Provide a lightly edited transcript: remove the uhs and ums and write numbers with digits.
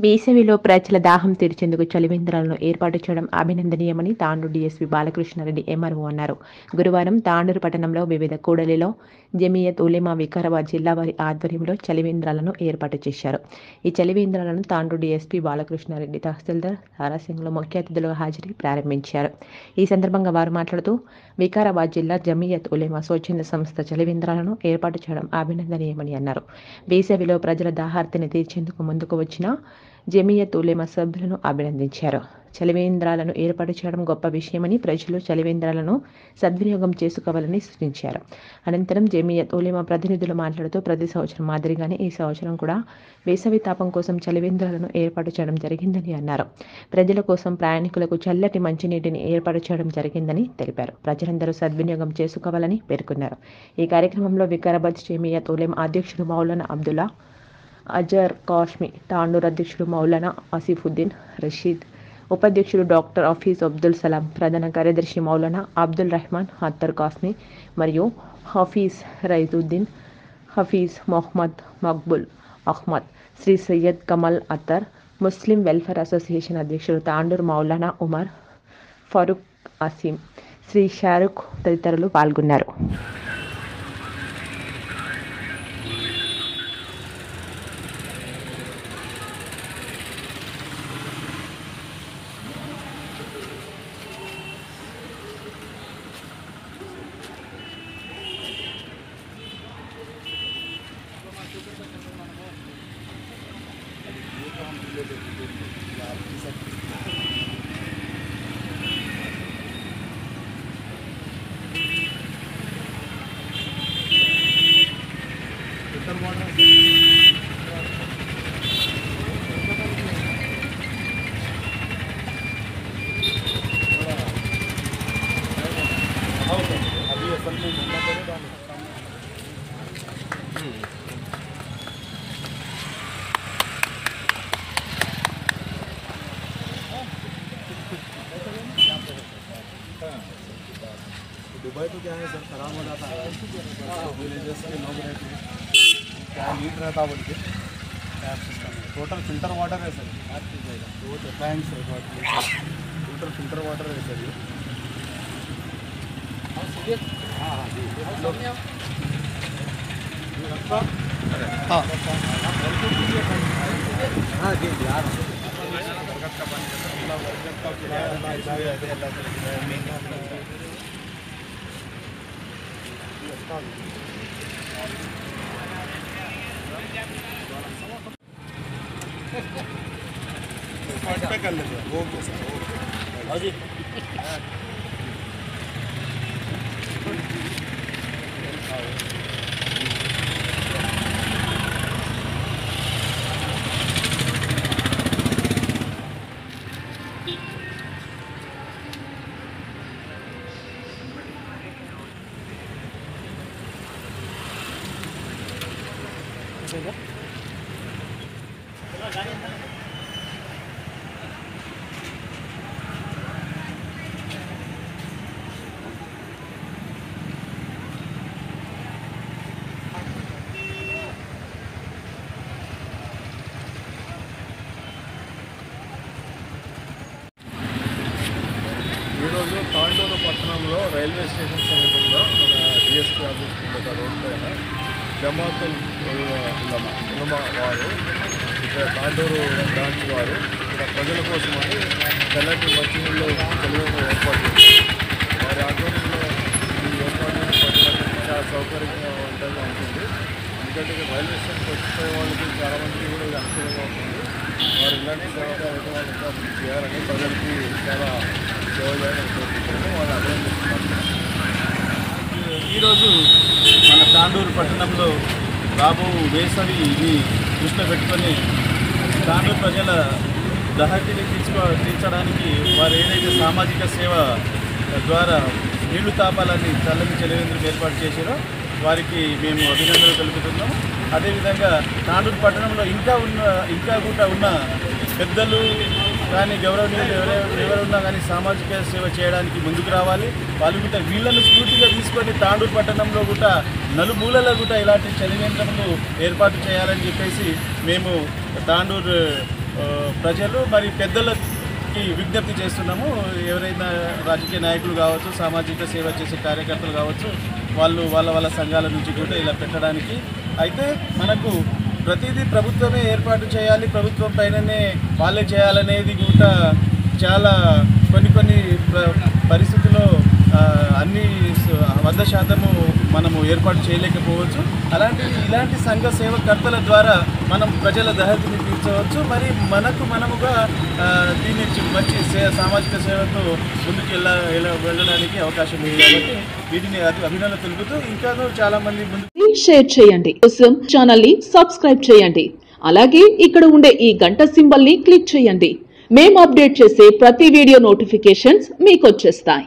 వేసవిలో ప్రజల దాహం తీర్చేందుకు చలివేంద్రాలను ఏర్పాటు చేయడం అభినందనీయమని తాండూరు డీఎస్పీ బాలకృష్ణారెడ్డి ఎంఆర్ఓ అన్నారు. గురువారం తాండూరు పట్టణంలో వివిధ కూడలిలో జమియత్ ఉలెమా వికారాబాద్ జిల్లా వారి ఆధ్వర్యంలో చలివేంద్రాలను ఏర్పాటు చేశారు. ఈ చలివేంద్రాలను తాండూరు డీఎస్పీ బాలకృష్ణారెడ్డి తహసీల్దార్ తారాసింగ్లో ముఖ్య అతిథులుగా హాజరై ప్రారంభించారు. ఈ సందర్భంగా వారు మాట్లాడుతూ వికారాబాద్ జిల్లా జమియత్ ఉలెమా స్వచ్ఛంద సంస్థ చలివేంద్రాలను ఏర్పాటు చేయడం అభినందనీయమని అన్నారు. వేసవిలో ప్రజల దాహార్తిని తీర్చేందుకు ముందుకు వచ్చిన జమియత్ ఉలెమా సభ్యులను అభినందించారు. చలివేంద్రాలను ఏర్పాటు చేయడం గొప్ప విషయమని, ప్రజలు చలివేంద్రాలను సద్వినియోగం చేసుకోవాలని సూచించారు. అనంతరం జమియత్ ఉలెమా ప్రతినిధులు మాట్లాడుతూ ప్రతి సంవత్సరం మాదిరిగానే ఈ సంవత్సరం కూడా వేసవి తాపం కోసం చలివేంద్రాలను ఏర్పాటు చేయడం జరిగిందని అన్నారు. ప్రజల కోసం ప్రయాణికులకు చల్లటి మంచినీటిని ఏర్పాటు చేయడం జరిగిందని తెలిపారు. ప్రజలందరూ సద్వినియోగం చేసుకోవాలని పేర్కొన్నారు. ఈ కార్యక్రమంలో వికారాబాద్ జమియత్ ఉలెమా అధ్యక్షుడు మౌలానా అబ్దుల్లా అజర్ కాష్మి, తాండూరు అధ్యక్షుడు మౌలానా ఆసిఫుద్దీన్ రషీద్, ఉపాధ్యక్షుడు డాక్టర్ హఫీజ్ అబ్దుల్ సలాం, ప్రధాన కార్యదర్శి మౌలానా అబ్దుల్ రెహమాన్ అత్తర్ కాస్మి మరియు Hafeez Raizuddin, Hafeez Mohammed Maqbool Ahmed, Shri Syed Kamal Attar, Muslim welfare association అధ్యక్షుడు తాండూరు మౌలానా ఉమర్ ఫరూక్ అసీం, శ్రీ షారుఖ్ తదితరులు పాల్గొన్నారు. दुबई तो क्या है सर, खराब हो जाता है विलेजेस के लोग रहते हैं, क्या लीक रहता बोल के टैप सिस्टम है. टोटल फिल्टर वाटर है सर, वो टैंक्स है, टोटल फिल्टर वाटर है सर ये. हाँ जी यार बरगद का पानी बरगद का कर लेते हैं वो जी. ఈరోజు తాండూరు పట్టణంలో రైల్వే స్టేషన్ సమీపంలో డిఎస్పీ ఆఫీస్ కింద రోడ్ పైన జమాతుల్ ఉలమా వారు ఇక్కడ తాండూరు బ్రాంచ్ వారు ఇక్కడ ప్రజల కోసమని చల్లటి మంచినీళ్ళు చలివేంద్రం ఏర్పాటు చేశారు. వారి ఆధ్వర్యంలో ఈ ఏర్పాటు ప్రజలకు చాలా సౌకర్యవంతంగా ఉంటుంది. ఎందుకంటే రైల్వే స్టేషన్కి వచ్చిపోయే వాళ్ళకి చాలామందికి కూడా ఇది అనుకూలంగా ఉంటుంది. వారు ఇలాంటి సేవ కార్యక్రమాలు ఇంకా చేయాలని ప్రజలకి చాలా సేవ చేయాలని కోరుకుంటున్నాను. వాళ్ళు అభినందిస్తున్నారు. ఈరోజు మన తాండూరు పట్టణంలో రాబో వేసవిని దృష్టిలో పెట్టుకొని తాండూరు ప్రజల దహతిని తీర్చడానికి వారు ఏదైతే సామాజిక సేవ ద్వారా నీళ్లు తాపాలని చల్లని చలివేంద్రం ఏర్పాటు చేశారో వారికి మేము అభినందనలు తెలుపుతున్నాం. అదేవిధంగా తాండూరు పట్టణంలో ఇంకా కూడా ఉన్న పెద్దలు కానీ గౌరవనీయులు ఎవరున్నా కానీ సామాజిక సేవ చేయడానికి ముందుకు రావాలి. వాళ్ళు కూడా వీళ్ళను స్ఫూర్తిగా తీసుకొని తాండూరు పట్టణంలో కూడా నలుమూలల కూడా ఇలాంటి చలివేంద్రములు ఏర్పాటు చేయాలని చెప్పేసి మేము తాండూరు ప్రజలు మరి పెద్దలకి విజ్ఞప్తి చేస్తున్నాము. ఎవరైనా రాజకీయ నాయకులు కావచ్చు, సామాజిక సేవ చేసే కార్యకర్తలు కావచ్చు, వాళ్ళు వాళ్ళ సంఘాల నుంచి కూడా ఇలా పెట్టడానికి. అయితే మనకు ప్రతిదీ ప్రభుత్వమే ఏర్పాటు చేయాలి, ప్రభుత్వం పైననే వాళ్ళే చేయాలనేది కూడా చాలా కొన్ని పరిస్థితుల్లో అన్ని 100% మనము ఏర్పాటు చేయలేకపోవచ్చు. ఇలాంటి సంఘ సేవకర్తల ద్వారా మనం ప్రజల దహతిని తీర్చవచ్చు. మరి మనముగా దీన్ని మంచి సామాజిక సేవతో ముందుకు వెళ్ళడానికి అవకాశం ఉంది. కాబట్టి వీటిని అభినందన తెలుపుతూ ఇంకా చాలా మంది ముందు షేర్ చేయండి. కోసం ఛానల్ ని సబ్స్క్రైబ్ చేయండి. అలాగే ఇక్కడ ఉండే ఈ గంట సింబల్ ని క్లిక్ చేయండి. మేము అప్డేట్ చేసే ప్రతి వీడియో నోటిఫికేషన్స్ మీకు వచ్చేస్తాయి.